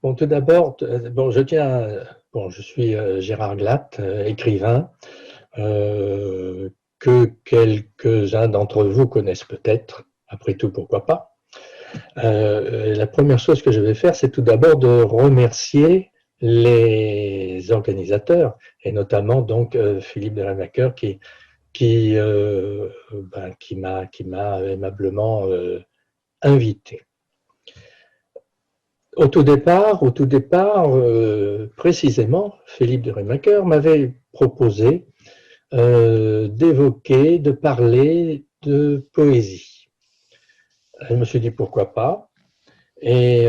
Bon, tout d'abord, bon, je suis Gérard Glatt, écrivain, que quelques-uns d'entre vous connaissent peut-être. Après tout, pourquoi pas. La première chose que je vais faire, c'est tout d'abord de remercier les organisateurs, et notamment donc Philippe Delamaqueur qui m'a aimablement invité. Au tout départ, précisément, Philippe de Rémaqueur m'avait proposé d'évoquer, de parler de poésie. Je me suis dit pourquoi pas, et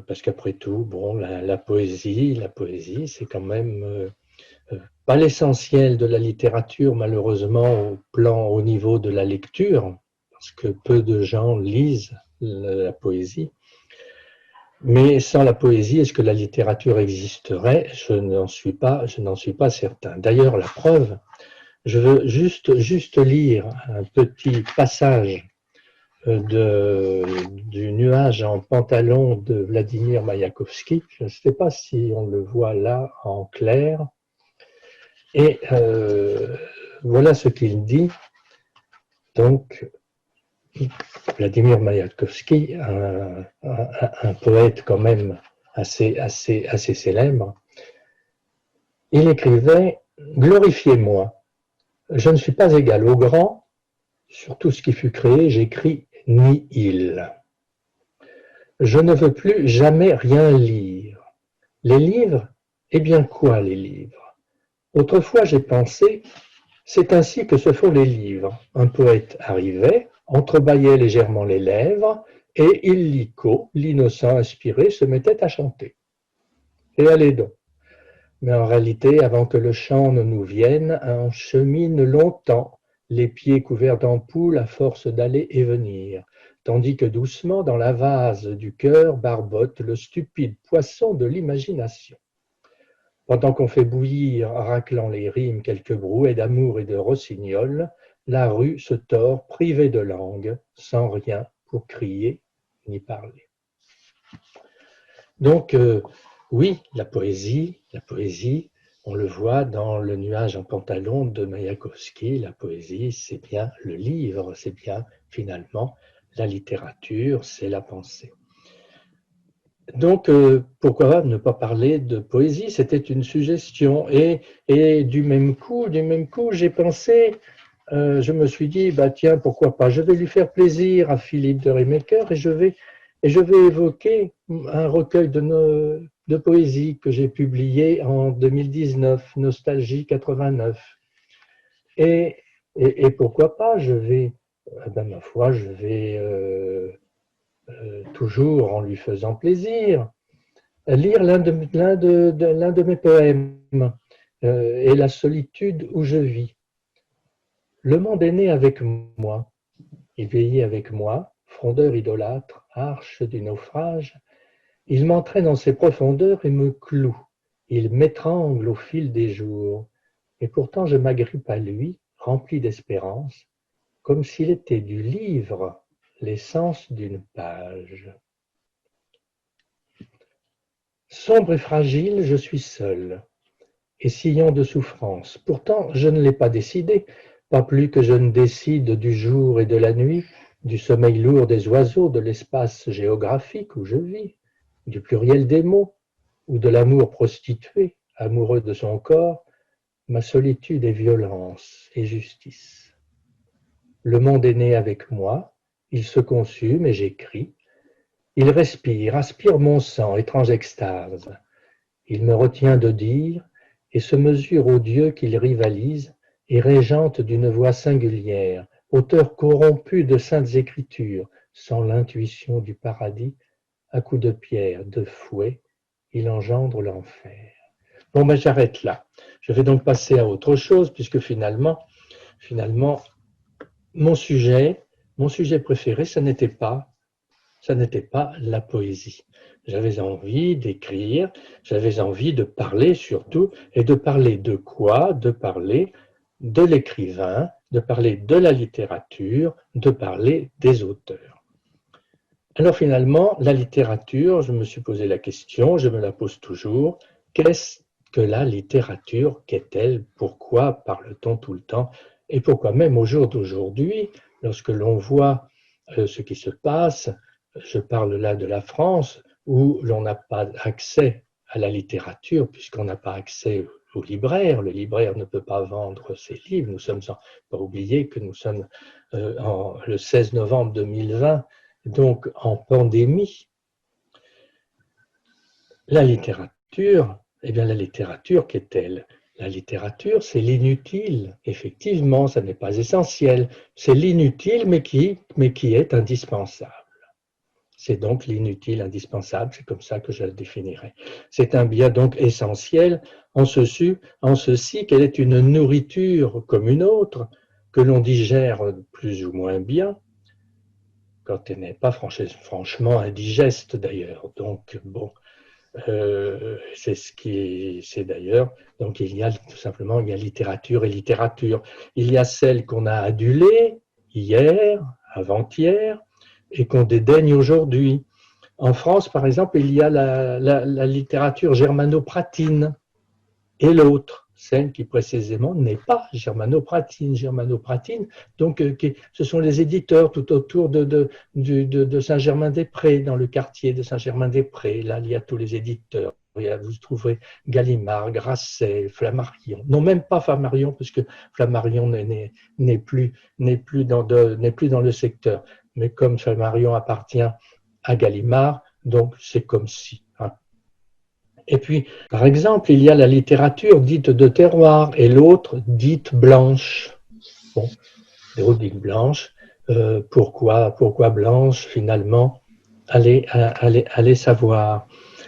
parce qu'après tout, bon, la poésie, c'est quand même pas l'essentiel de la littérature, malheureusement, au niveau de la lecture, parce que peu de gens lisent la poésie. Mais sans la poésie, est-ce que la littérature existerait? Je n'en suis pas certain. D'ailleurs, la preuve, je veux juste lire un petit passage du Nuage en pantalon de Vladimir Maïakovski. Je ne sais pas si on le voit là en clair. Et voilà ce qu'il dit. Donc, Vladimir Maïakovski, un poète quand même assez célèbre, il écrivait « Glorifiez-moi, je ne suis pas égal au grand, sur tout ce qui fut créé, j'écris nihil. Je ne veux plus jamais rien lire. Les livres, eh bien quoi les livres? Autrefois j'ai pensé, c'est ainsi que se font les livres. Un poète arrivait, entrebâillait légèrement les lèvres, et illico, l'innocent inspiré, se mettait à chanter. Et allez donc. Mais en réalité, avant que le chant ne nous vienne, on chemine longtemps, les pieds couverts d'ampoules à force d'aller et venir, tandis que doucement, dans la vase du cœur, barbote le stupide poisson de l'imagination. Pendant qu'on fait bouillir, raclant les rimes, quelques brouets d'amour et de rossignol, la rue se tord, privée de langue, sans rien pour crier ni parler. Donc, oui, la poésie, on le voit dans Le Nuage en pantalon de Maïakovski, la poésie, c'est bien le livre, c'est bien finalement la littérature, c'est la pensée. Donc, pourquoi ne pas parler de poésie? C'était une suggestion. Et du même coup, j'ai pensé, je me suis dit, bah tiens, pourquoi pas? Je vais lui faire plaisir à Philippe de Rémaqueur et je vais évoquer un recueil de poésie que j'ai publié en 2019, Nostalgie 89. Et pourquoi pas? Ma foi, je vais toujours en lui faisant plaisir, lire l'un de mes poèmes, Et la solitude où je vis. Le monde est né avec moi, il vieillit avec moi, frondeur idolâtre, arche du naufrage, il m'entraîne dans ses profondeurs et me cloue, il m'étrangle au fil des jours, et pourtant je m'agrippe à lui, rempli d'espérance, comme s'il était du livre, l'essence d'une page. Sombre et fragile, je suis seul, et sillon de souffrance. Pourtant, je ne l'ai pas décidé, pas plus que je ne décide du jour et de la nuit, du sommeil lourd des oiseaux, de l'espace géographique où je vis, du pluriel des mots, ou de l'amour prostitué, amoureux de son corps. Ma solitude est violence et justice. Le monde est né avec moi, il se consume et j'écris. Il respire, aspire mon sang, étrange extase. Il me retient de dire et se mesure aux dieux qu'il rivalise et régente d'une voix singulière, auteur corrompu de saintes écritures, sans l'intuition du paradis, à coups de pierre, de fouet, il engendre l'enfer. Bon, ben j'arrête là. Je vais donc passer à autre chose, puisque finalement, mon sujet préféré, ça n'était pas la poésie. J'avais envie d'écrire, j'avais envie de parler surtout, et de parler de quoi? De parler de l'écrivain, de parler de la littérature, de parler des auteurs. Alors finalement, la littérature, je me suis posé la question, je me la pose toujours, qu'est-ce que la littérature? Qu'est-elle? Pourquoi parle-t-on tout le temps? Et pourquoi même au jour d'aujourd'hui, lorsque l'on voit ce qui se passe, je parle là de la France, où l'on n'a pas accès à la littérature, puisqu'on n'a pas accès au libraire, le libraire ne peut pas vendre ses livres, nous sommes pas oublier que nous sommes le 16 novembre 2020, donc en pandémie. La littérature, eh bien la littérature, qu'est-elle? La littérature, c'est l'inutile. Effectivement, ça n'est pas essentiel. C'est l'inutile, mais qui est indispensable. C'est donc l'inutile indispensable, c'est comme ça que je le définirais. C'est un bien donc essentiel en ceci qu'elle est une nourriture comme une autre, que l'on digère plus ou moins bien, quand elle n'est pas franchement indigeste d'ailleurs. Donc bon, c'est ce qui c'est d'ailleurs. Donc il y a tout simplement il y a littérature et littérature. Il y a celle qu'on a adulée hier, avant-hier, et qu'on dédaigne aujourd'hui. En France, par exemple, il y a la littérature germano-pratine et l'autre, celle qui précisément n'est pas germano-pratine. Germano-pratine, donc ce sont les éditeurs tout autour de Saint-Germain-des-Prés, dans le quartier de Saint-Germain-des-Prés. Là, il y a tous les éditeurs. Vous trouverez Gallimard, Grasset, Flammarion. Non, même pas Flammarion, parce que Flammarion n'est plus dans le secteur. Mais comme Flammarion appartient à Gallimard, donc c'est comme si. Hein. Et puis, par exemple, il y a la littérature dite de terroir et l'autre dite blanche. Bon, l'autre dite blanche. Pourquoi blanche finalement? Allez savoir.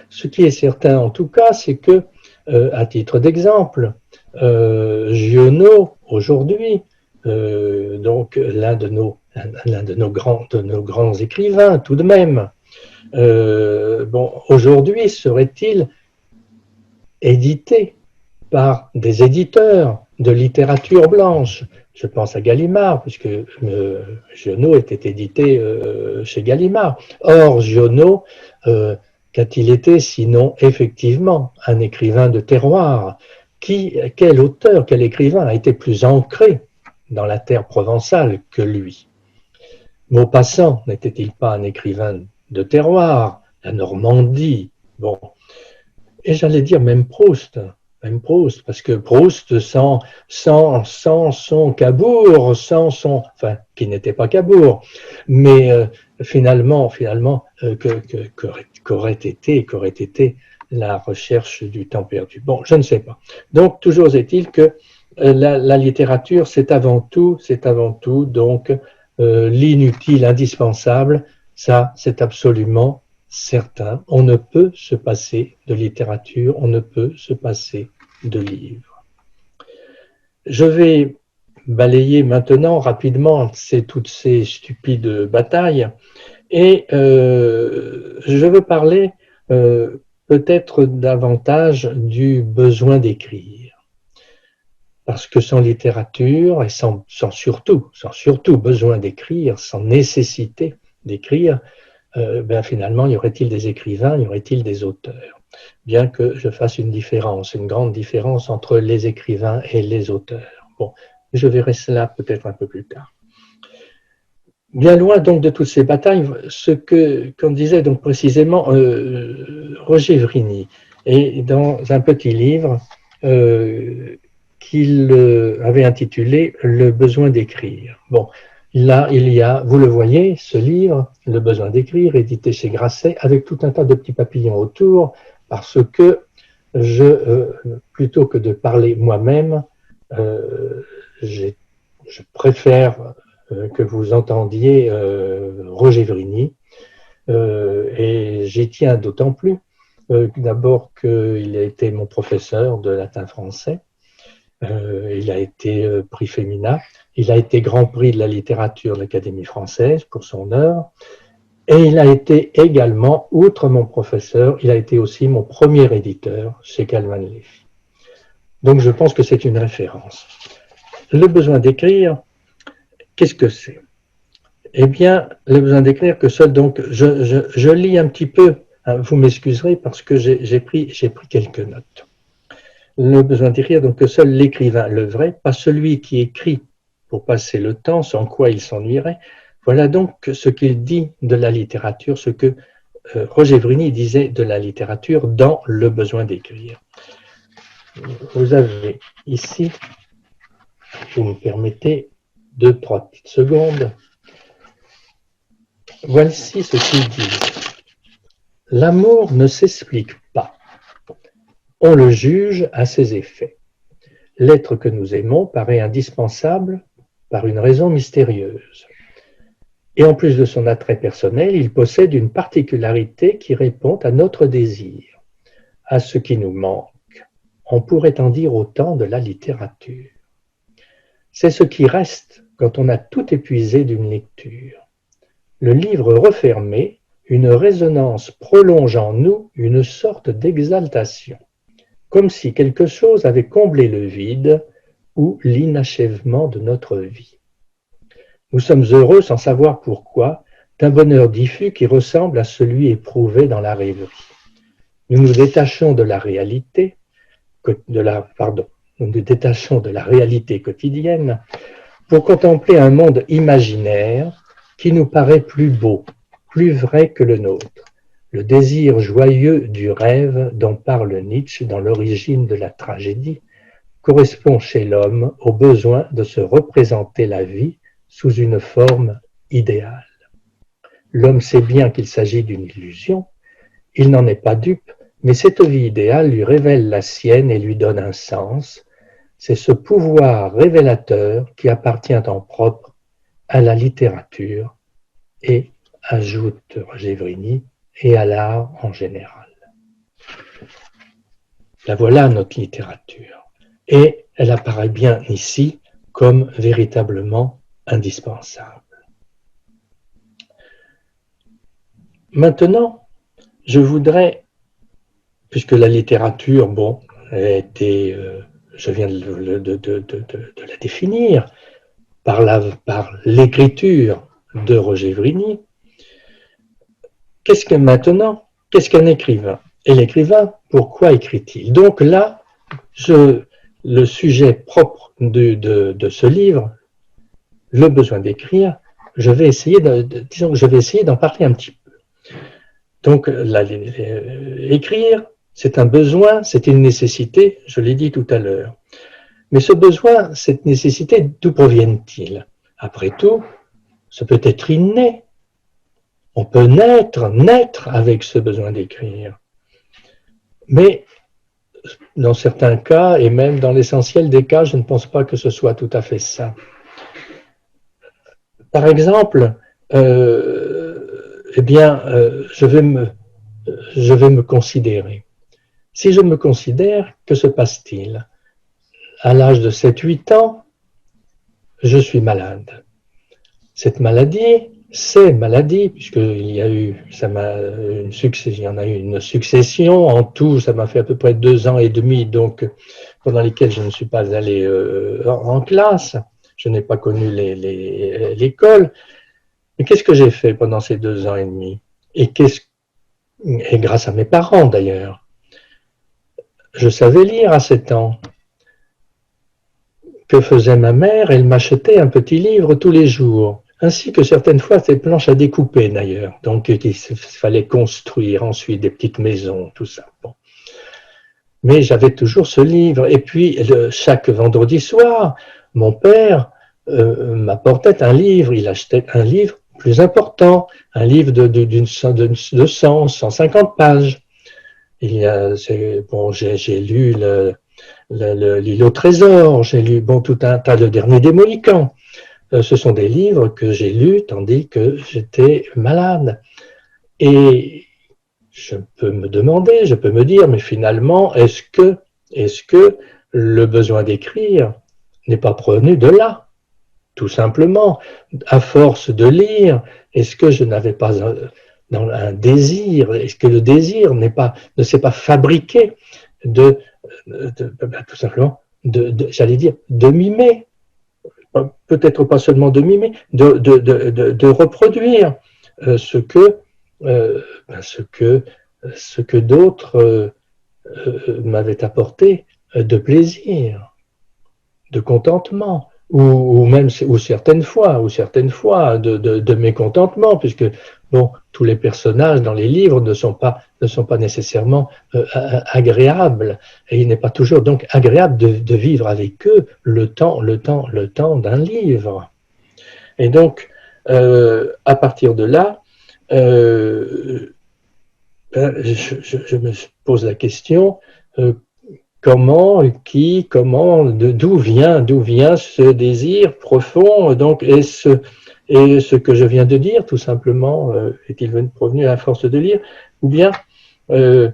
Ce qui est certain en tout cas, c'est que, à titre d'exemple, Giono aujourd'hui, donc l'un de nos grands écrivains tout de même, bon, aujourd'hui serait-il édité par des éditeurs de littérature blanche? Je pense à Gallimard, puisque Giono était édité chez Gallimard. Or, Giono, qu'a-t-il été sinon effectivement un écrivain de terroir? Quel auteur, quel écrivain a été plus ancré dans la terre provençale que lui? Maupassant n'était-il pas un écrivain de terroir? La Normandie, bon. Et j'allais dire même Proust, parce que Proust, sans son Cabourg, enfin, qui n'était pas Cabourg, mais finalement, qu'aurait été la recherche du temps perdu. Bon, je ne sais pas. Donc, toujours est-il que la littérature, c'est avant tout, donc, l'inutile, indispensable. Ça, c'est absolument certain. On ne peut se passer de littérature, on ne peut se passer de livres. Je vais balayer maintenant rapidement toutes ces stupides batailles et je veux parler peut-être davantage du besoin d'écrire. Parce que sans littérature et sans surtout besoin d'écrire, sans nécessité d'écrire, ben finalement, y aurait-il des écrivains, y aurait-il des auteurs? Bien que je fasse une grande différence entre les écrivains et les auteurs. Bon, je verrai cela peut-être un peu plus tard. Bien loin donc de toutes ces batailles, qu'on disait donc précisément Roger Vrigny, et dans un petit livre qu'il avait intitulé Le besoin d'écrire. Bon, là, il y a, vous le voyez, ce livre, Le besoin d'écrire, édité chez Grasset, avec tout un tas de petits papillons autour, parce que plutôt que de parler moi-même, je préfère que vous entendiez Roger Vrigny, et j'y tiens d'autant plus, d'abord qu'il a été mon professeur de latin-français, il a été prix Femina, il a été grand prix de la littérature de l'Académie française pour son œuvre, et il a été également, outre mon professeur, il a été aussi mon premier éditeur chez Calman Lévy. Donc je pense que c'est une référence. Le besoin d'écrire, qu'est-ce que c'est? Eh bien, le besoin d'écrire que seul, donc, je lis un petit peu, hein, vous m'excuserez parce que j'ai pris quelques notes. Le besoin d'écrire, donc, que seul l'écrivain le vrai, pas celui qui écrit pour passer le temps, sans quoi il s'ennuierait. Voilà donc ce qu'il dit de la littérature, ce que Roger Vrigny disait de la littérature dans Le besoin d'écrire. Vous avez ici, vous me permettez 2-3 petites secondes. Voici ce qu'il dit. L'amour ne s'explique pas. On le juge à ses effets. L'être que nous aimons paraît indispensable par une raison mystérieuse. Et en plus de son attrait personnel, il possède une particularité qui répond à notre désir, à ce qui nous manque. On pourrait en dire autant de la littérature. C'est ce qui reste quand on a tout épuisé d'une lecture. Le livre refermé, une résonance prolonge en nous une sorte d'exaltation, comme si quelque chose avait comblé le vide ou l'inachèvement de notre vie. Nous sommes heureux sans savoir pourquoi, d'un bonheur diffus qui ressemble à celui éprouvé dans la rêverie. Nous nous détachons de la réalité, nous nous détachons de la réalité quotidienne pour contempler un monde imaginaire qui nous paraît plus beau, plus vrai que le nôtre. Le désir joyeux du rêve dont parle Nietzsche dans l'origine de la tragédie correspond chez l'homme au besoin de se représenter la vie sous une forme idéale. L'homme sait bien qu'il s'agit d'une illusion, il n'en est pas dupe, mais cette vie idéale lui révèle la sienne et lui donne un sens. C'est ce pouvoir révélateur qui appartient en propre à la littérature et, ajoute Roger Vrigny, et à l'art en général. La voilà notre littérature. Et elle apparaît bien ici comme véritablement indispensable. Maintenant, je voudrais, puisque la littérature, bon, a été, je viens de la définir par l'écriture de Roger Vrigny, qu'est-ce qu'un écrivain? Et l'écrivain, pourquoi écrit-il? Donc là, le sujet propre de ce livre, le besoin d'écrire, je vais essayer d'en parler un petit peu. Donc, écrire, c'est un besoin, c'est une nécessité, je l'ai dit tout à l'heure. Mais ce besoin, cette nécessité, d'où proviennent-ils? Après tout, ce peut être inné. On peut naître avec ce besoin d'écrire. Mais dans certains cas, et même dans l'essentiel des cas, je ne pense pas que ce soit tout à fait ça. Par exemple, je vais me considérer. Si je me considère, que se passe-t-il? À l'âge de 7-8 ans, je suis malade. Cette maladie, ces maladies, puisqu'il y a eu, il y en a eu une succession, en tout, ça m'a fait à peu près 2 ans et demi, donc pendant lesquels je ne suis pas allé en classe, je n'ai pas connu l'école. Mais qu'est-ce que j'ai fait pendant ces 2 ans et demi? Et grâce à mes parents d'ailleurs. Je savais lire à 7 ans. Que faisait ma mère? Elle m'achetait un petit livre tous les jours, ainsi que certaines fois des planches à découper d'ailleurs. Donc il fallait construire ensuite des petites maisons, tout ça. Bon. Mais j'avais toujours ce livre. Et puis chaque vendredi soir, mon père m'apportait un livre. Il achetait un livre plus important, un livre de 100, 150 pages. J'ai lu l'île au trésor, j'ai lu tout un tas de Dernier des Mohicans. Ce sont des livres que j'ai lus tandis que j'étais malade. Et je peux me demander, je peux me dire, mais finalement, est-ce que le besoin d'écrire n'est pas provenu de là? Tout simplement, à force de lire, est-ce que je n'avais pas un désir? Est-ce que le désir ne s'est pas fabriqué tout simplement, j'allais dire, de mimer, peut-être pas seulement de mimer, de reproduire ce que d'autres m'avaient apporté de plaisir, de contentement, ou même ou certaines fois de mécontentement, puisque bon, tous les personnages dans les livres ne sont pas nécessairement agréables, et il n'est pas toujours donc agréable de vivre avec eux le temps d'un livre. Et donc, à partir de là, je me pose la question, comment, d'où vient ce désir profond, donc, et ce que je viens de dire, tout simplement, est-il provenu à force de lire, ou bien, euh,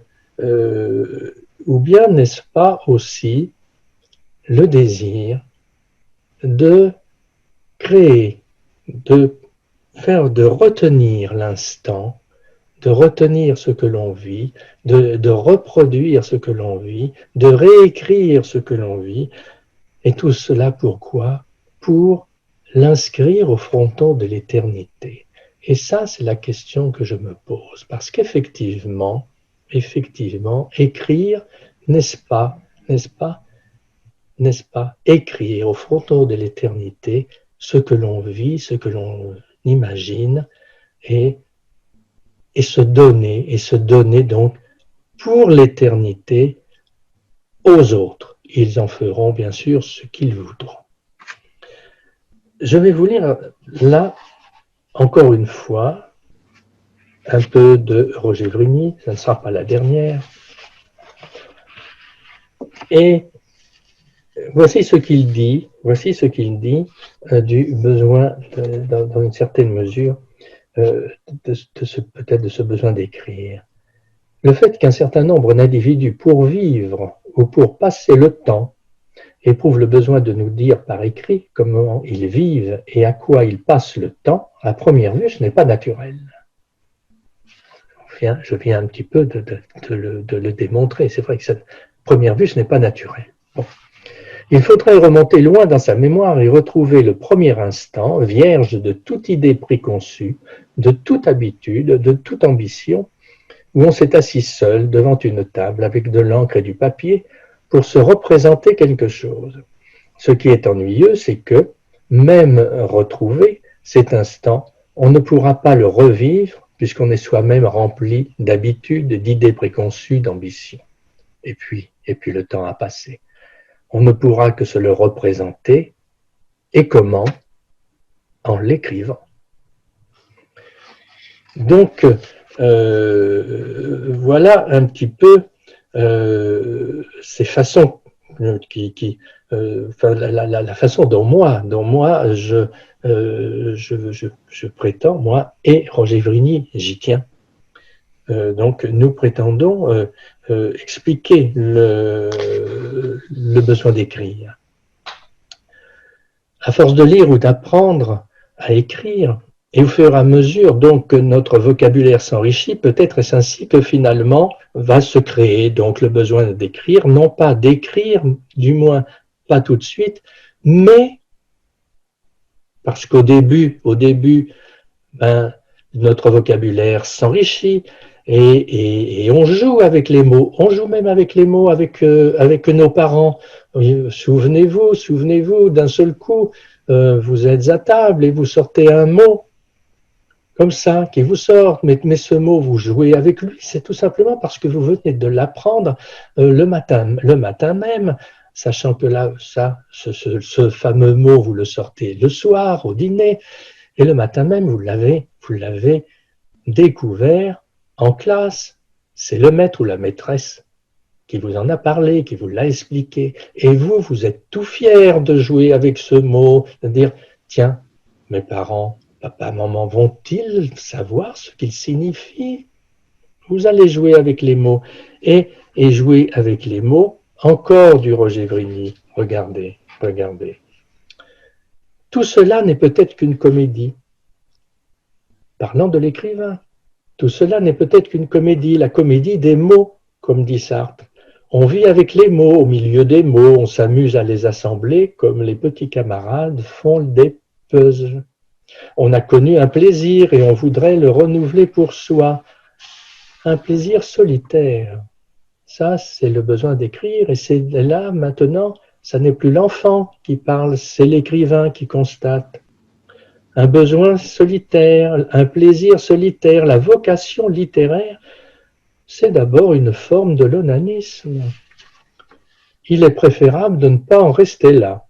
ou bien n'est-ce pas aussi le désir de créer, de retenir l'instant, de retenir ce que l'on vit, de reproduire ce que l'on vit, de réécrire ce que l'on vit, et tout cela pourquoi? Pour l'inscrire au fronton de l'éternité. Et ça, c'est la question que je me pose, parce qu'effectivement, écrire, n'est-ce pas, écrire au fronton de l'éternité ce que l'on vit, ce que l'on imagine, et se donner donc pour l'éternité aux autres. Ils en feront bien sûr ce qu'ils voudront. Je vais vous lire là, encore une fois, un peu de Roger Vrigny, ça ne sera pas la dernière. Et voici ce qu'il dit, du besoin, dans une certaine mesure, peut-être de ce besoin d'écrire. Le fait qu'un certain nombre d'individus, pour vivre ou pour passer le temps, éprouvent le besoin de nous dire par écrit comment ils vivent et à quoi ils passent le temps, à première vue, ce n'est pas naturel. Je viens un petit peu de le démontrer. C'est vrai que à première vue, ce n'est pas naturel. Bon. Il faudrait remonter loin dans sa mémoire et retrouver le premier instant, vierge de toute idée préconçue, de toute habitude, de toute ambition, où on s'est assis seul devant une table avec de l'encre et du papier pour se représenter quelque chose. Ce qui est ennuyeux, c'est que, même retrouvé, cet instant, on ne pourra pas le revivre puisqu'on est soi-même rempli d'habitudes, d'idées préconçues, d'ambitions. Et puis le temps a passé. On ne pourra que se le représenter. Et comment? En l'écrivant. Donc, voilà un petit peu ces façons la façon dont moi je prétends, moi et Roger Vrigny, j'y tiens. Donc nous prétendons expliquer le besoin d'écrire. À force de lire ou d'apprendre à écrire, et au fur et à mesure donc que notre vocabulaire s'enrichit, peut-être est-ce ainsi que finalement va se créer donc le besoin d'écrire, non pas d'écrire, du moins pas tout de suite, mais parce qu'au début, notre vocabulaire s'enrichit et on joue avec les mots, on joue même avec les mots avec nos parents. Souvenez-vous, d'un seul coup, vous êtes à table et vous sortez un mot comme ça, qui vous sort, mais ce mot, vous jouez avec lui, c'est tout simplement parce que vous venez de l'apprendre le matin même, sachant que là, ce fameux mot, vous le sortez le soir, au dîner, et le matin même, vous l'avez découvert en classe. C'est le maître ou la maîtresse qui vous en a parlé, qui vous l'a expliqué, et vous êtes tout fier de jouer avec ce mot, de dire, tiens, mes parents, papa, maman, vont-ils savoir ce qu'il signifie? Vous allez jouer avec les mots. Et jouer avec les mots, encore du Roger Vrigny. Regardez. Tout cela n'est peut-être qu'une comédie. Parlant de l'écrivain, tout cela n'est peut-être qu'une comédie, la comédie des mots, comme dit Sartre. On vit avec les mots, au milieu des mots, on s'amuse à les assembler comme les petits camarades font des puzzles. On a connu un plaisir et on voudrait le renouveler pour soi. Un plaisir solitaire. Ça, c'est le besoin d'écrire et c'est là, maintenant, ça n'est plus l'enfant qui parle, c'est l'écrivain qui constate. Un besoin solitaire, un plaisir solitaire, la vocation littéraire, c'est d'abord une forme de l'onanisme. Il est préférable de ne pas en rester là.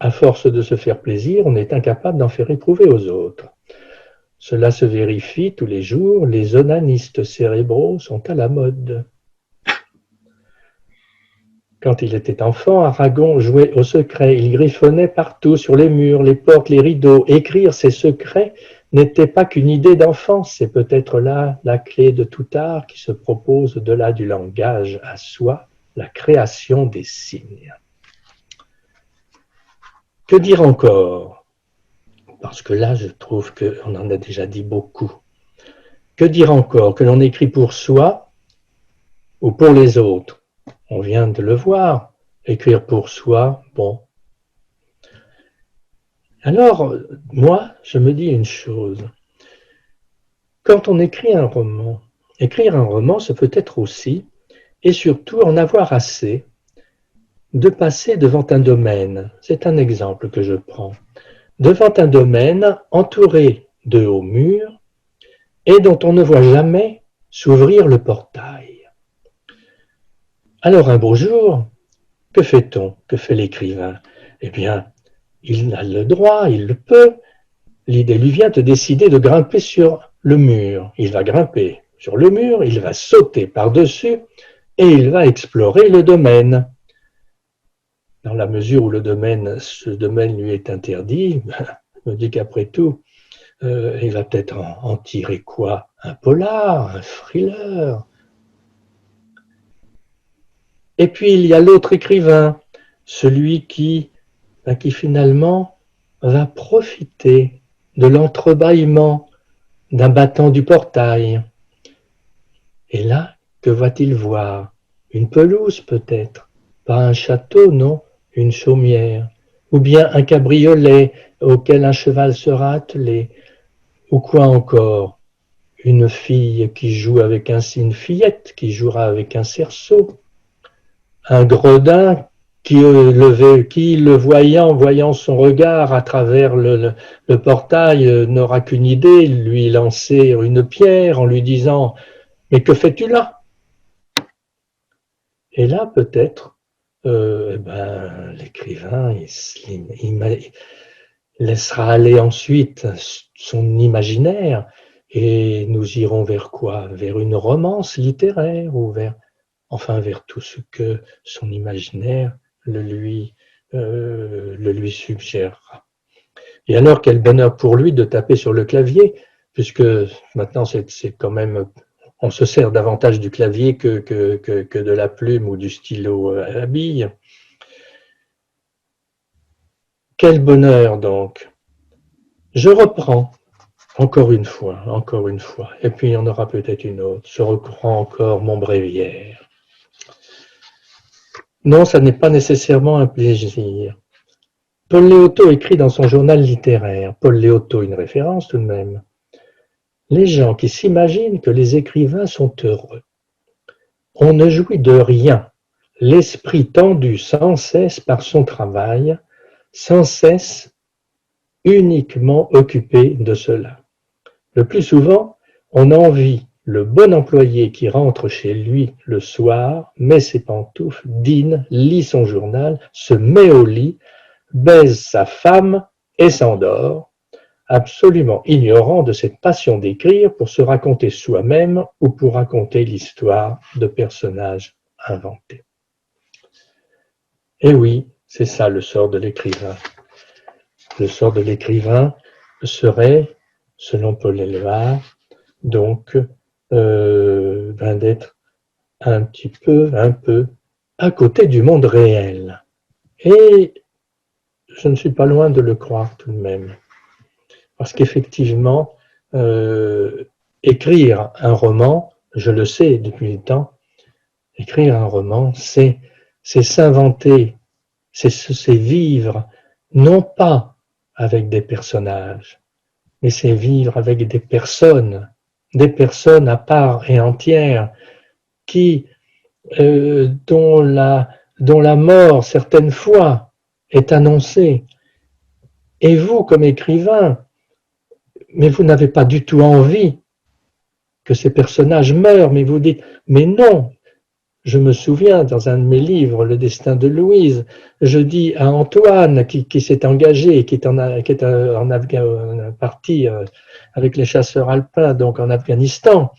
À force de se faire plaisir, on est incapable d'en faire éprouver aux autres. Cela se vérifie tous les jours, les onanistes cérébraux sont à la mode. Quand il était enfant, Aragon jouait au secret. Il griffonnait partout, sur les murs, les portes, les rideaux. Écrire ses secrets n'était pas qu'une idée d'enfant, c'est peut-être là la clé de tout art qui se propose au-delà du langage à soi, la création des signes. Que dire encore? Parce que là, je trouve qu'on en a déjà dit beaucoup. Que dire encore? Que l'on écrit pour soi ou pour les autres? On vient de le voir. Écrire pour soi, bon. Alors, moi, je me dis une chose. Quand on écrit un roman, écrire un roman, ça peut être aussi, et surtout en avoir assez, de passer devant un domaine. C'est un exemple que je prends. Devant un domaine entouré de hauts murs et dont on ne voit jamais s'ouvrir le portail. Alors un beau jour, que fait-on? Que fait l'écrivain? Eh bien, il a le droit, il le peut. L'idée lui vient de décider de grimper sur le mur. Il va grimper sur le mur, il va sauter par-dessus et il va explorer le domaine. Dans la mesure où ce domaine lui est interdit, je me dis qu'après tout, il va peut-être en tirer quoi? Un polar, un thriller. Et puis il y a l'autre écrivain, celui qui finalement va profiter de l'entrebâillement d'un battant du portail. Et là, que va-t-il voir? Une pelouse peut-être, pas un château, non, une chaumière, ou bien un cabriolet auquel un cheval sera attelé, ou quoi encore? Une fille qui joue avec une fillette qui jouera avec un cerceau, un gredin qui le voyant son regard à travers le portail, n'aura qu'une idée, lui lancer une pierre en lui disant « Mais que fais-tu là ?» Et là, peut-être, l'écrivain, il laissera aller ensuite son imaginaire et nous irons vers quoi? Vers une romance littéraire ou vers tout ce que son imaginaire le lui suggérera. Et alors, quel bonheur pour lui de taper sur le clavier, puisque maintenant c'est quand même, on se sert davantage du clavier que de la plume ou du stylo à bille. Quel bonheur donc! Je reprends encore une fois, et puis il y en aura peut-être une autre. Je reprends encore mon bréviaire. Non, ça n'est pas nécessairement un plaisir. Paul Léotot écrit dans son journal littéraire, Paul Léotot, une référence tout de même, les gens qui s'imaginent que les écrivains sont heureux. On ne jouit de rien, l'esprit tendu sans cesse par son travail, sans cesse uniquement occupé de cela. Le plus souvent, on envie le bon employé qui rentre chez lui le soir, met ses pantoufles, dîne, lit son journal, se met au lit, baise sa femme et s'endort, absolument ignorant de cette passion d'écrire pour se raconter soi-même ou pour raconter l'histoire de personnages inventés. Et oui, c'est ça le sort de l'écrivain. Le sort de l'écrivain serait, selon Paul Éluard, donc d'être un peu à côté du monde réel. Et je ne suis pas loin de le croire tout de même. Parce qu'effectivement, écrire un roman, je le sais depuis le temps, Écrire un roman, c'est s'inventer, c'est vivre, non pas avec des personnages, mais c'est vivre avec des personnes à part et entière, qui, dont la mort, certaines fois, est annoncée. Et vous, comme écrivain, mais vous n'avez pas du tout envie que ces personnages meurent, mais vous dites, mais non. Je me souviens, dans un de mes livres, Le destin de Louise, je dis à Antoine, qui s'est engagé, qui est parti avec les chasseurs alpins, donc en Afghanistan,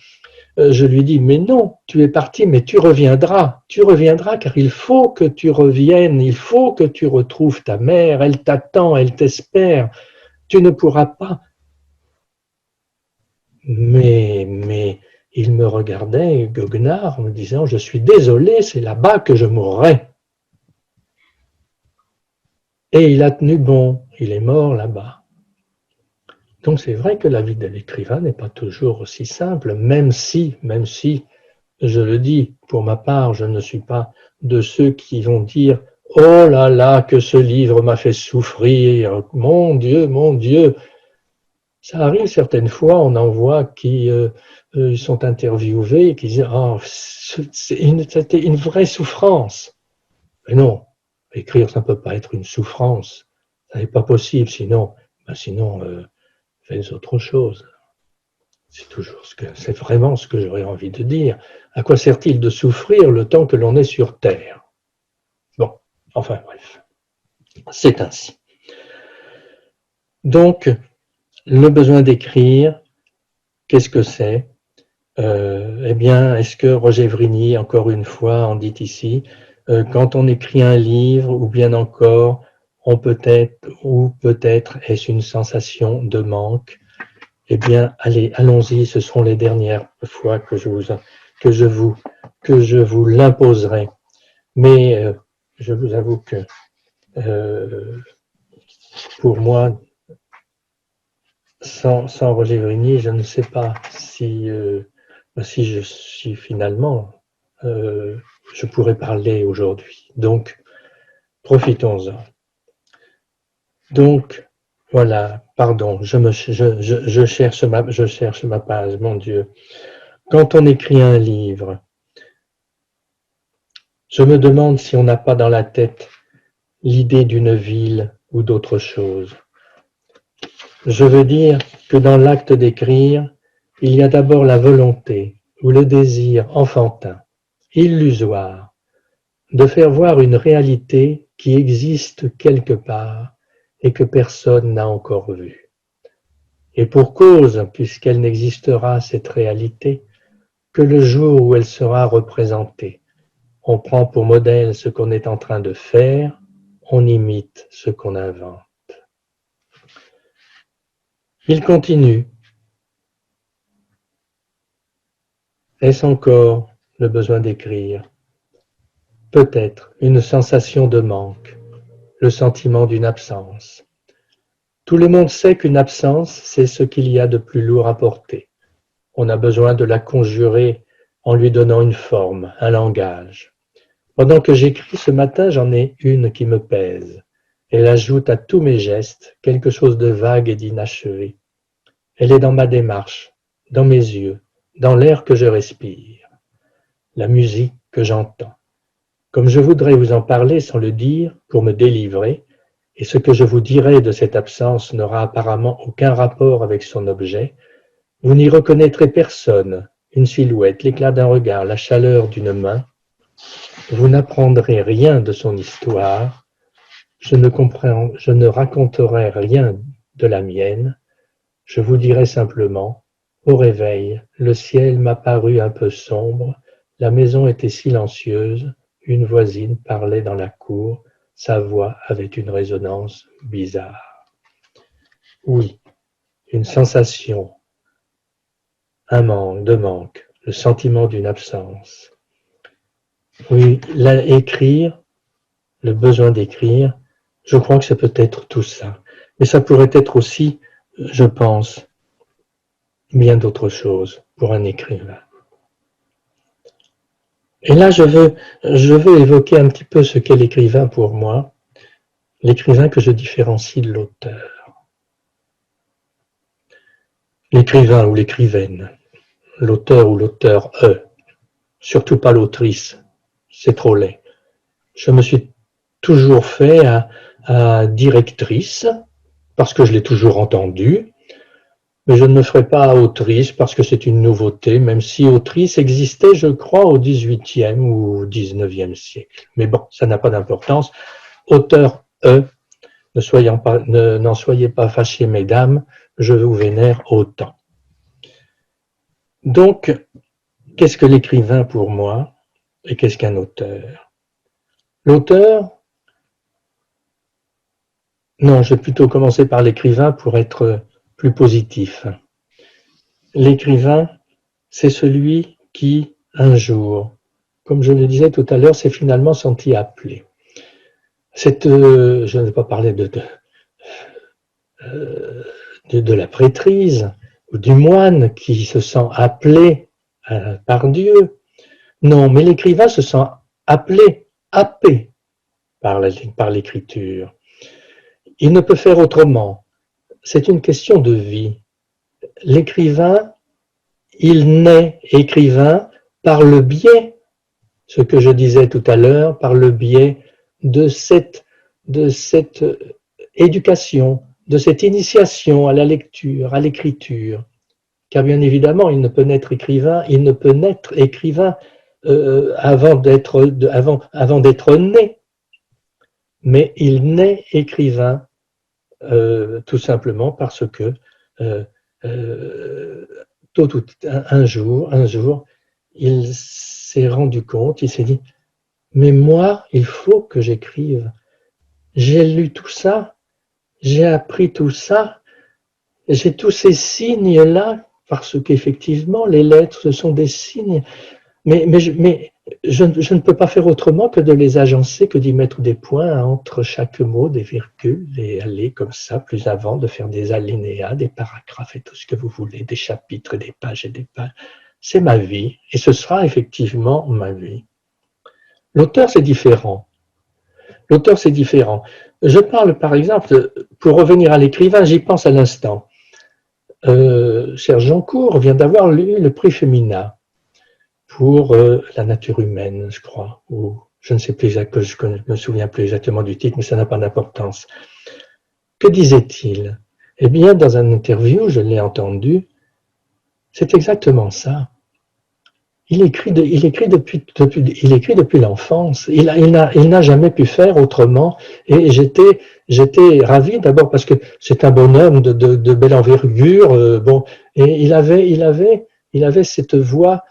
je lui dis, mais non, tu es parti, mais tu reviendras, car il faut que tu reviennes, il faut que tu retrouves ta mère, elle t'attend, elle t'espère, tu ne pourras pas. Mais il me regardait, goguenard, en me disant, je suis désolé, c'est là-bas que je mourrai. Et il a tenu bon, il est mort là-bas. Donc c'est vrai que la vie de l'écrivain n'est pas toujours aussi simple, même si, je le dis, pour ma part, je ne suis pas de ceux qui vont dire « Oh là là, que ce livre m'a fait souffrir, mon Dieu, mon Dieu !» Ça arrive certaines fois, on en voit qui sont interviewés et qui disent « Oh, c'était une vraie souffrance !» Mais non, écrire, ça ne peut pas être une souffrance. Ça n'est pas possible, sinon faites autre chose. C'est vraiment ce que j'aurais envie de dire. À quoi sert-il de souffrir le temps que l'on est sur Terre? Bon, enfin bref, c'est ainsi. Donc, le besoin d'écrire, qu'est-ce que c'est? Eh bien, est-ce que Roger Vrigny, encore une fois, en dit ici, quand on écrit un livre, ou bien encore, peut-être est-ce une sensation de manque? Eh bien, allez, allons-y, ce seront les dernières fois que je vous l'imposerai. Mais je vous avoue que pour moi, sans Roger Vrigny, je ne sais pas si finalement je pourrais parler aujourd'hui. Donc, profitons-en. Donc, voilà, pardon, je cherche ma page, mon Dieu. Quand on écrit un livre, je me demande si on n'a pas dans la tête l'idée d'une ville ou d'autre chose. Je veux dire que dans l'acte d'écrire, il y a d'abord la volonté ou le désir enfantin, illusoire, de faire voir une réalité qui existe quelque part et que personne n'a encore vue. Et pour cause, puisqu'elle n'existera, cette réalité, que le jour où elle sera représentée. On prend pour modèle ce qu'on est en train de faire, on imite ce qu'on invente. Il continue. Est-ce encore le besoin d'écrire? Peut-être une sensation de manque, le sentiment d'une absence. Tout le monde sait qu'une absence, c'est ce qu'il y a de plus lourd à porter. On a besoin de la conjurer en lui donnant une forme, un langage. Pendant que j'écris ce matin, j'en ai une qui me pèse. Elle ajoute à tous mes gestes quelque chose de vague et d'inachevé. Elle est dans ma démarche, dans mes yeux, dans l'air que je respire, la musique que j'entends. Comme je voudrais vous en parler sans le dire pour me délivrer, et ce que je vous dirai de cette absence n'aura apparemment aucun rapport avec son objet, vous n'y reconnaîtrez personne, une silhouette, l'éclat d'un regard, la chaleur d'une main. Vous n'apprendrez rien de son histoire, je ne raconterai rien de la mienne, je vous dirai simplement, au réveil, le ciel m'a paru un peu sombre, la maison était silencieuse, une voisine parlait dans la cour, sa voix avait une résonance bizarre. Oui, une sensation, un manque, le sentiment d'une absence. Oui, écrire, le besoin d'écrire, je crois que c'est peut-être tout ça. Mais ça pourrait être aussi, je pense, bien d'autres choses pour un écrivain. Et là, je veux évoquer un petit peu ce qu'est l'écrivain pour moi, l'écrivain que je différencie de l'auteur. L'écrivain ou l'écrivaine, l'auteur ou l'auteur surtout pas l'autrice, c'est trop laid. Je me suis toujours fait à directrice, parce que je l'ai toujours entendu, mais je ne me ferai pas autrice parce que c'est une nouveauté, même si autrice existait, je crois, au XVIIIe ou au XIXe siècle. Mais bon, ça n'a pas d'importance. Auteur n'en soyez pas fâchés, mesdames, je vous vénère autant. Donc, qu'est-ce que l'écrivain pour moi et qu'est-ce qu'un auteur? L'auteur, non, je vais plutôt commencer par l'écrivain pour être plus positif. L'écrivain, c'est celui qui, un jour, comme je le disais tout à l'heure, s'est finalement senti appelé. Je ne vais pas parler de la prêtrise ou du moine qui se sent appelé par Dieu. Non, mais l'écrivain se sent appelé, happé par l'écriture. Il ne peut faire autrement. C'est une question de vie. L'écrivain, il naît écrivain par le biais, ce que je disais tout à l'heure, par le biais de cette éducation, de cette initiation à la lecture, à l'écriture. Car bien évidemment, il ne peut naître écrivain avant d'être né, mais il naît écrivain tout simplement parce que un jour, il s'est rendu compte, il s'est dit, mais moi, il faut que j'écrive. J'ai lu tout ça, j'ai appris tout ça, j'ai tous ces signes-là, parce qu'effectivement, les lettres, ce sont des signes, mais je ne peux pas faire autrement que de les agencer, que d'y mettre des points entre chaque mot, des virgules, et aller comme ça plus avant, de faire des alinéas, des paragraphes et tout ce que vous voulez, des chapitres, des pages et des pages. C'est ma vie, et ce sera effectivement ma vie. L'auteur, c'est différent. L'auteur, c'est différent. Je parle, par exemple, pour revenir à l'écrivain, j'y pense à l'instant. Serge Jancourt vient d'avoir lu le prix Femina pour la nature humaine, je crois, ou je ne sais plus, je me souviens plus exactement du titre, mais ça n'a pas d'importance. Que disait-il? Eh bien, dans une interview, je l'ai entendu, c'est exactement ça. Il écrit depuis l'enfance. Il n'a jamais pu faire autrement. Et j'étais ravi d'abord parce que c'est un bonhomme de belle envergure. Bon, et il avait cette voix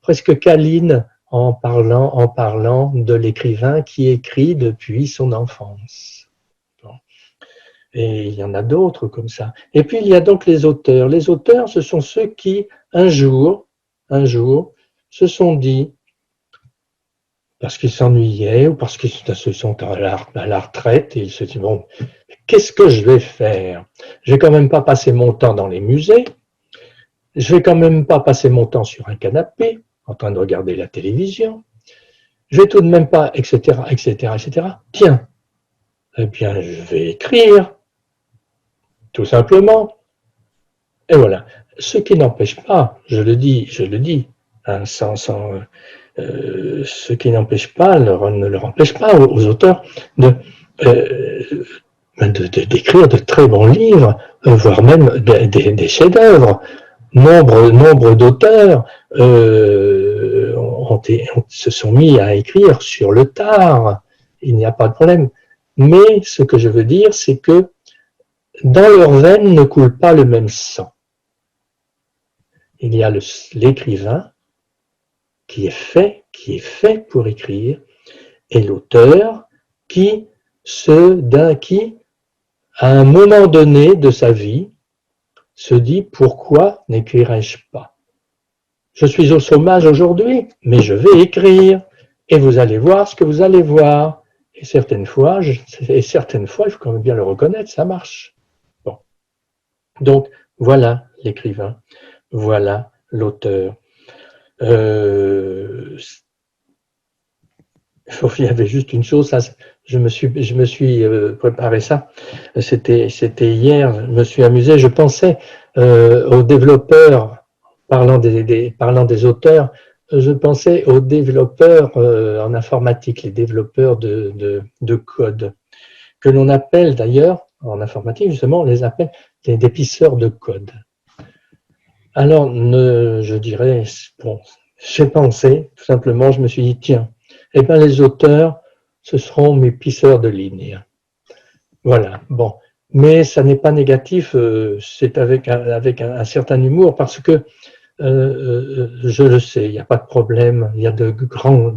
presque câline en parlant de l'écrivain qui écrit depuis son enfance. Bon. Et il y en a d'autres comme ça. Et puis il y a donc les auteurs. Les auteurs, ce sont ceux qui, un jour, se sont dit, parce qu'ils s'ennuyaient ou parce qu'ils se sont à la retraite, et ils se disent, bon, qu'est-ce que je vais faire? Je vais quand même pas passer mon temps dans les musées, je vais quand même pas passer mon temps sur un canapé, en train de regarder la télévision, je vais tout de même pas, etc., etc., etc. Tiens, eh bien, je vais écrire, tout simplement. Et voilà. Ce qui n'empêche pas, je le dis, hein, ce qui n'empêche pas, ne leur empêche pas aux auteurs d'écrire de très bons livres, voire même des chefs-d'œuvre. Nombre d'auteurs se sont mis à écrire sur le tard. Il n'y a pas de problème. Mais ce que je veux dire, c'est que dans leurs veines ne coule pas le même sang. Il y a l'écrivain qui est fait pour écrire, et l'auteur qui, à un moment donné de sa vie, se dit pourquoi n'écrirais-je pas? Je suis au chômage aujourd'hui, mais je vais écrire, et vous allez voir ce que vous allez voir. Et certaines fois, il faut quand même bien le reconnaître, ça marche. Bon. Donc, voilà l'écrivain, voilà l'auteur. Il y avait juste une chose, ça, je me suis préparé ça, c'était hier, je me suis amusé, je pensais aux développeurs, parlant des auteurs, je pensais aux développeurs en informatique, les développeurs de code, que l'on appelle d'ailleurs, en informatique justement, on les appelle des dépisseurs de code. Alors, je dirais, bon, j'ai pensé, tout simplement, je me suis dit, tiens, eh bien les auteurs, ce seront mes pisseurs de ligne. Voilà, bon. Mais ça n'est pas négatif, c'est avec un certain humour, parce que je le sais, il n'y a pas de problème, il y a de grands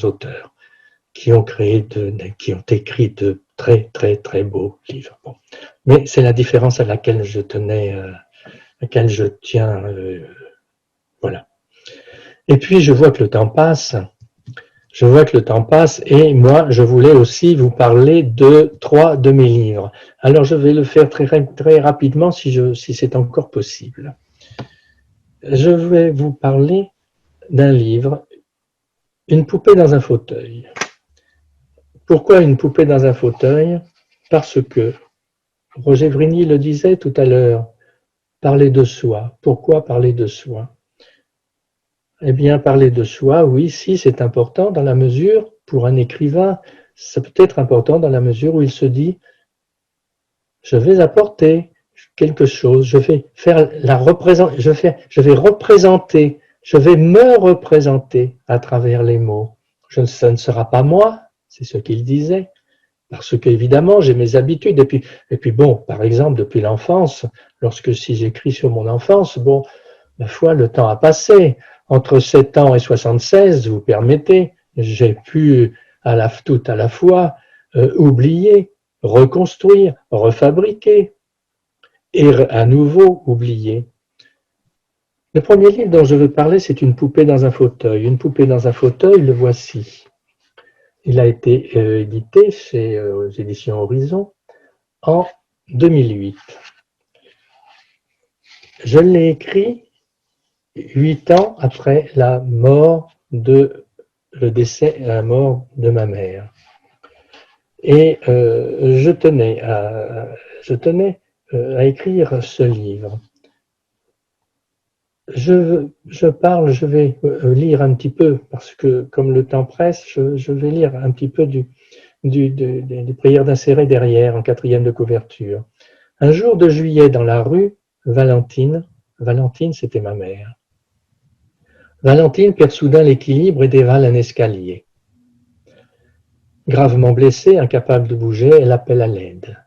auteurs qui ont qui ont écrit de très, très, très beaux livres. Bon. Mais c'est la différence à laquelle je tiens, voilà. Et puis, je vois que le temps passe. Et moi, je voulais aussi vous parler de 3 de mes livres. Alors, je vais le faire très, très rapidement si c'est encore possible. Je vais vous parler d'un livre, Une poupée dans un fauteuil. Pourquoi une poupée dans un fauteuil? Parce que, Roger Vrigny le disait tout à l'heure, parler de soi. Pourquoi parler de soi? Eh bien, parler de soi, oui, si, c'est important dans la mesure, pour un écrivain, ça peut être important dans la mesure où il se dit, je vais apporter quelque chose, je vais faire je vais représenter, je vais me représenter à travers les mots. Ça ne sera pas moi, c'est ce qu'il disait, parce qu'évidemment, j'ai mes habitudes. Et puis bon, par exemple, depuis l'enfance, si j'écris sur mon enfance, bon, ma foi, le temps a passé. Entre 7 ans et 76, vous permettez, j'ai pu tout à la fois oublier, reconstruire, refabriquer et à nouveau oublier. Le premier livre dont je veux parler, c'est Une poupée dans un fauteuil. Une poupée dans un fauteuil, le voici. Il a été édité aux éditions Horizon en 2008. Je l'ai écrit 8 ans après la mort de ma mère. Et je tenais à écrire ce livre. Je vais lire un petit peu, parce que comme le temps presse, je vais lire un petit peu des prières d'insérer derrière, en 4e de couverture. Un jour de juillet dans la rue, Valentine, c'était ma mère. Valentine perd soudain l'équilibre et dévale un escalier. Gravement blessée, incapable de bouger, elle appelle à l'aide.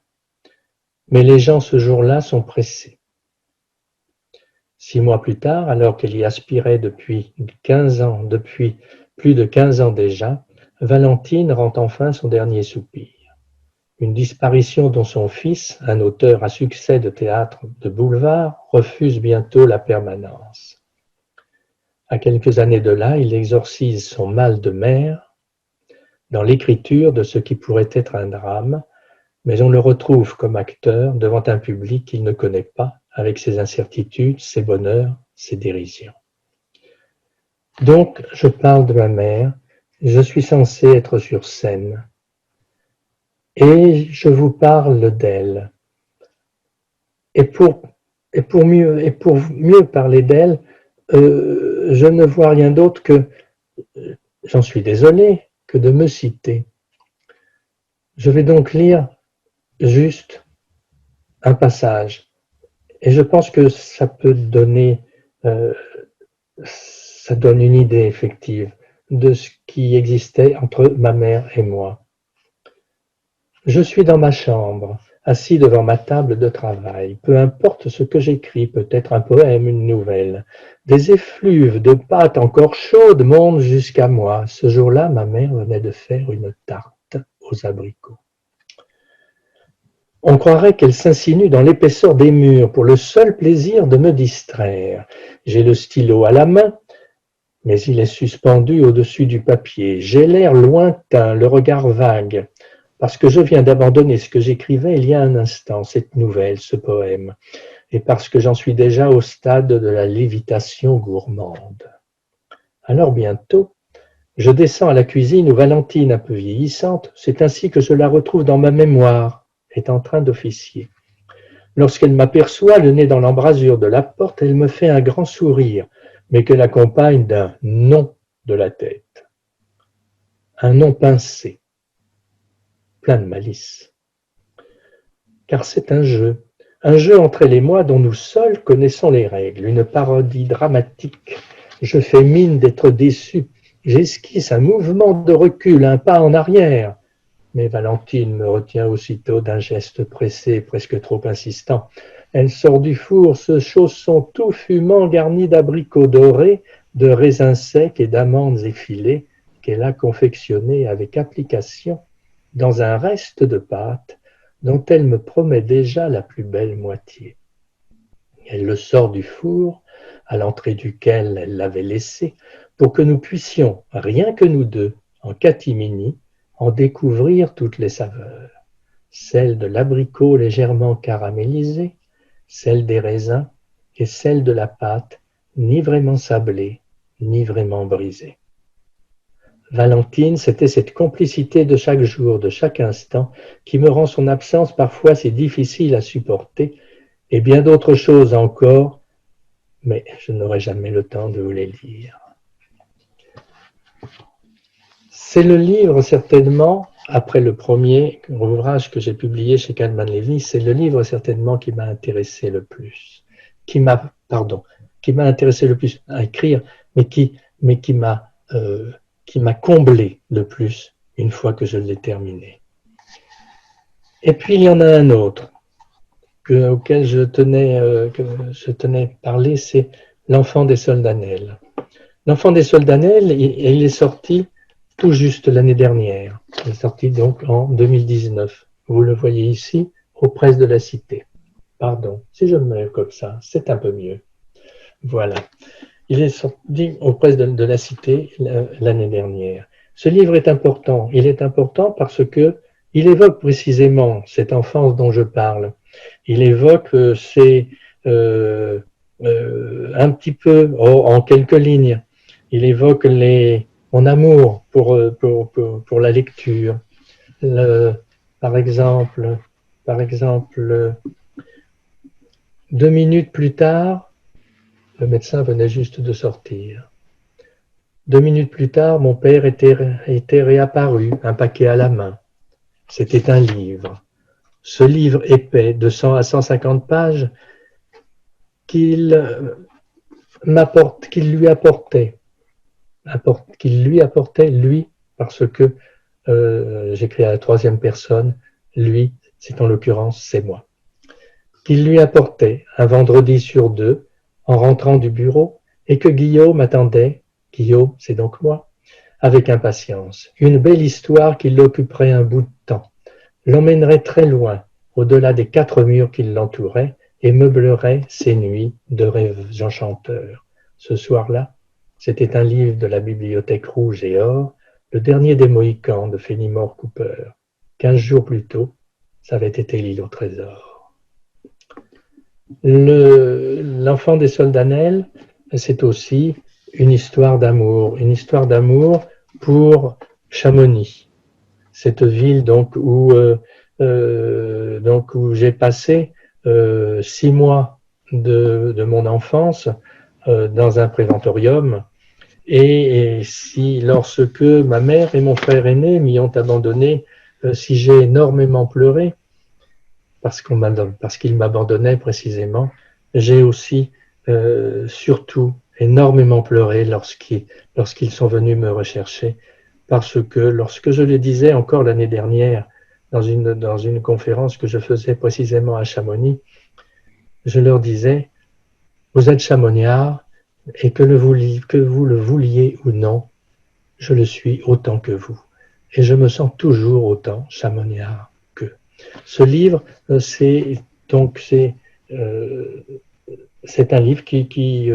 Mais les gens ce jour-là sont pressés. 6 mois plus tard, alors qu'elle y aspirait depuis plus de 15 ans déjà, Valentine rend enfin son dernier soupir. Une disparition dont son fils, un auteur à succès de théâtre de boulevard, refuse bientôt la permanence. À quelques années de là, il exorcise son mal de mère dans l'écriture de ce qui pourrait être un drame, mais on le retrouve comme acteur devant un public qu'il ne connaît pas, avec ses incertitudes, ses bonheurs, ses dérisions. Donc, je parle de ma mère, je suis censé être sur scène, et je vous parle d'elle. Et pour mieux parler d'elle, je ne vois rien d'autre que, j'en suis désolé, que de me citer. Je vais donc lire juste un passage. Et je pense que ça peut donner, ça donne une idée effective de ce qui existait entre ma mère et moi. Je suis dans ma chambre, assis devant ma table de travail. Peu importe ce que j'écris, peut-être un poème, une nouvelle. Des effluves de pâte encore chaude montent jusqu'à moi. Ce jour-là, ma mère venait de faire une tarte aux abricots. On croirait qu'elle s'insinue dans l'épaisseur des murs pour le seul plaisir de me distraire. J'ai le stylo à la main, mais il est suspendu au-dessus du papier. J'ai l'air lointain, le regard vague, parce que je viens d'abandonner ce que j'écrivais il y a un instant, cette nouvelle, ce poème. et parce que j'en suis déjà au stade de la lévitation gourmande. Alors bientôt, je descends à la cuisine où Valentine, un peu vieillissante, c'est ainsi que je la retrouve dans ma mémoire, est en train d'officier. Lorsqu'elle m'aperçoit, le nez dans l'embrasure de la porte, elle me fait un grand sourire, mais que l'accompagne d'un non de la tête. Un non pincé, plein de malice. Car c'est un jeu entre elle et moi dont nous seuls connaissons les règles, une parodie dramatique. Je fais mine d'être déçu, j'esquisse un mouvement de recul, un pas en arrière. Mais Valentine me retient aussitôt d'un geste pressé, presque trop insistant. Elle sort du four ce chausson tout fumant garni d'abricots dorés, de raisins secs et d'amandes effilées qu'elle a confectionnées avec application dans un reste de pâte dont elle me promet déjà la plus belle moitié. Elle le sort du four, à l'entrée duquel elle l'avait laissé, pour que nous puissions, rien que nous deux, en catimini, en découvrir toutes les saveurs, celle de l'abricot légèrement caramélisé, celle des raisins et celle de la pâte, ni vraiment sablée, ni vraiment brisée. Valentine, c'était cette complicité de chaque jour, de chaque instant, qui me rend son absence parfois si difficile à supporter, et bien d'autres choses encore, mais je n'aurai jamais le temps de vous les lire. C'est le livre certainement, après le premier ouvrage que j'ai publié chez Kalman Levy, c'est le livre certainement qui m'a intéressé le plus, qui m'a intéressé le plus à écrire, mais qui m'a comblé le plus une fois que je l'ai terminé. Et puis il y en a un autre auquel je tenais à parler, c'est L'enfant des Soldanelles. L'enfant des Soldanelles, il est sorti tout juste l'année dernière. Il est sorti donc en 2019. Vous le voyez ici, aux Presses de la Cité. Pardon, si je me mets comme ça, c'est un peu mieux. Voilà. Il est sorti aux Presses de la Cité l'année dernière. Ce livre est important. Il est important parce que il évoque précisément cette enfance dont je parle. Il évoque un petit peu, en quelques lignes, il évoque mon amour pour la lecture. Par exemple, 2 minutes plus tard, le médecin venait juste de sortir. 2 minutes plus tard, mon père était réapparu, un paquet à la main. C'était un livre. Ce livre épais de 100 à 150 pages qu'il lui apportait, lui, parce que j'écris à la troisième personne, lui, c'est en l'occurrence, c'est moi, qu'il lui apportait un vendredi sur 2 en rentrant du bureau et que Guillaume attendait, Guillaume, c'est donc moi, avec impatience. Une belle histoire qui l'occuperait un bout de temps, l'emmènerait très loin, au-delà des 4 murs qui l'entouraient, et meublerait ses nuits de rêves enchanteurs. Ce soir-là, c'était un livre de la Bibliothèque Rouge et Or, le dernier des Mohicans de Fenimore Cooper. 15 jours plus tôt, ça avait été L'île au trésor. L'enfant des Soldanelles, c'est aussi une histoire d'amour pour Chamonix, cette ville donc où j'ai passé 6 mois de mon enfance dans un préventorium, et lorsque ma mère et mon frère aîné m'y ont abandonné, si j'ai énormément pleuré parce qu'ils m'abandonnaient précisément, j'ai aussi surtout énormément pleuré lorsqu'ils sont venus me rechercher, parce que lorsque je le disais encore l'année dernière dans une conférence que je faisais précisément à Chamonix, je leur disais, vous êtes chamoniard, et que vous le vouliez ou non, je le suis autant que vous. Et je me sens toujours autant chamoniard qu'eux. Ce livre, c'est un livre qui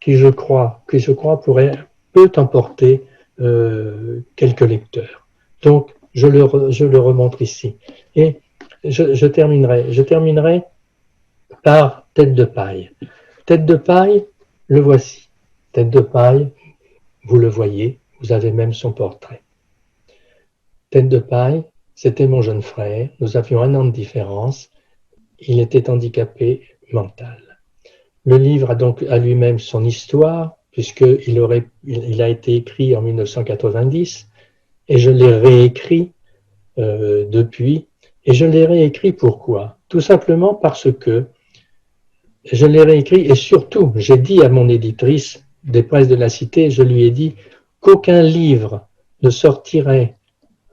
je crois peut emporter quelques lecteurs. Donc, je le remontre ici. Et je terminerai par Tête de paille. Tête de paille, le voici. Tête de paille, vous le voyez, vous avez même son portrait. Tête de paille, c'était mon jeune frère, nous avions 1 an de différence, il était handicapé mental. Le livre a donc à lui-même son histoire, puisqu'il a été écrit en 1990, et je l'ai réécrit depuis. Et je l'ai réécrit pourquoi? Tout simplement parce que je l'ai réécrit, et surtout, j'ai dit à mon éditrice des Presses de la Cité, je lui ai dit qu'aucun livre ne sortirait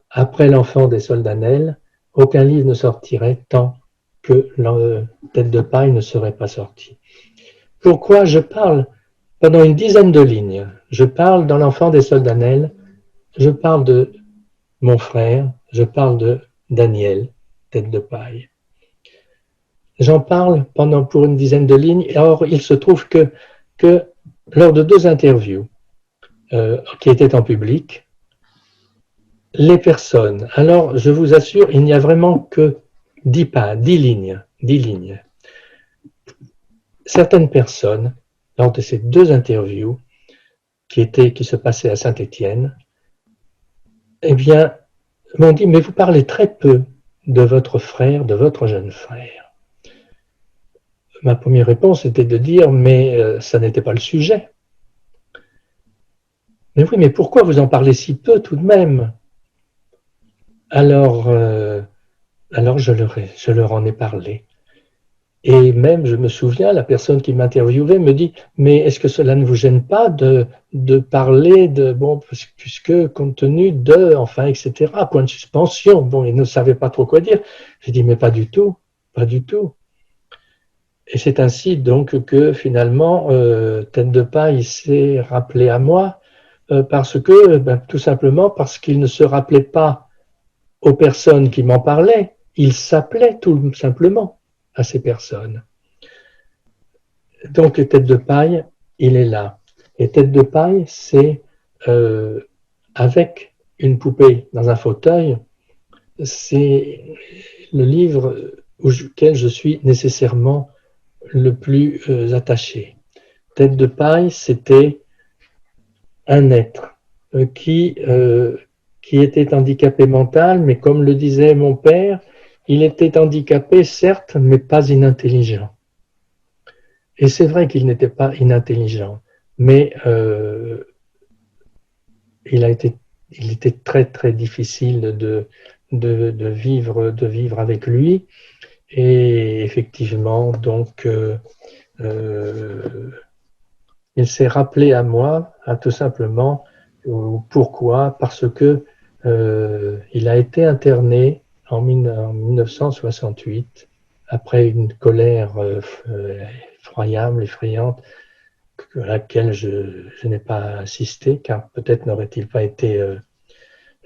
après L'Enfant des Soldanelles, aucun livre ne sortirait tant que Tête de paille ne serait pas sorti. Pourquoi je parle pendant une dizaine de lignes? Je parle dans L'Enfant des Soldanelles, je parle de mon frère, je parle de Daniel, Tête de paille. J'en parle pour une dizaine de lignes. Or, il se trouve que lors de 2 interviews qui étaient en public, les personnes, alors je vous assure, il n'y a vraiment que 10 lignes. Certaines personnes, lors de ces 2 interviews qui se passaient à Saint-Étienne, eh bien, m'ont dit, mais vous parlez très peu de votre frère, de votre jeune frère. Ma première réponse était de dire, mais ça n'était pas le sujet. Mais oui, mais pourquoi vous en parlez si peu tout de même? Alors je leur en ai parlé. Et même, je me souviens, la personne qui m'interviewait me dit, mais est-ce que cela ne vous gêne pas de parler de, bon, puisque compte tenu de, enfin, etc., point de suspension, bon, ils ne savaient pas trop quoi dire. J'ai dit, mais pas du tout, pas du tout. Et c'est ainsi donc que finalement, Tête de paille s'est rappelé à moi, parce que, tout simplement parce qu'il ne se rappelait pas aux personnes qui m'en parlaient, il s'appelait tout simplement à ces personnes. Donc, Tête de paille, il est là. Et Tête de paille, c'est avec une poupée dans un fauteuil, c'est le livre auquel je suis nécessairement le plus attaché. Tête de paille, c'était un être qui était handicapé mental, mais comme le disait mon père, il était handicapé, certes, mais pas inintelligent. Et c'est vrai qu'il n'était pas inintelligent, mais il était très très difficile de vivre avec lui. Et effectivement, donc, il s'est rappelé à moi, tout simplement, pourquoi? Parce que il a été interné en 1968, après une colère effroyable, effrayante, à laquelle je n'ai pas assisté, car peut-être n'aurait-il pas été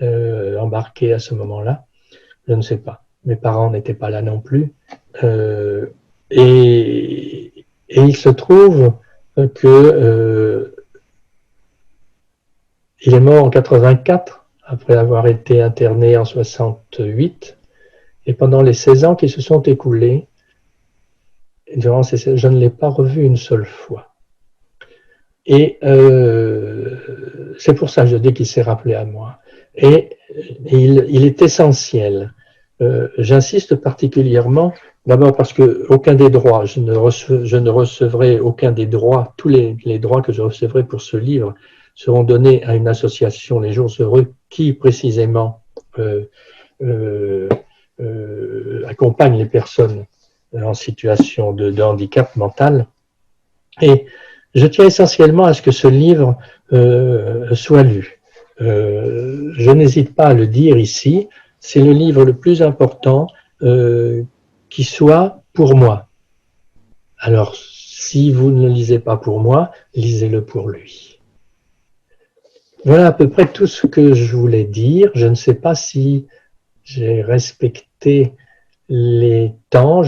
embarqué à ce moment-là, je ne sais pas. Mes parents n'étaient pas là non plus. Et il se trouve que il est mort en 84, après avoir été interné en 68, et pendant les 16 ans qui se sont écoulés, durant ces 16, je ne l'ai pas revu une seule fois. Et c'est pour ça que je dis qu'il s'est rappelé à moi. Et il est essentiel. J'insiste particulièrement, d'abord parce que aucun des droits, je ne recevrai aucun des droits, tous les droits que je recevrai pour ce livre seront donnés à une association, Les Jours Heureux, qui précisément accompagne les personnes en situation de handicap mental. Et je tiens essentiellement à ce que ce livre soit lu. Je n'hésite pas à le dire ici, c'est le livre le plus important qui soit pour moi. Alors, si vous ne le lisez pas pour moi, lisez-le pour lui. Voilà à peu près tout ce que je voulais dire. Je ne sais pas si j'ai respecté les temps.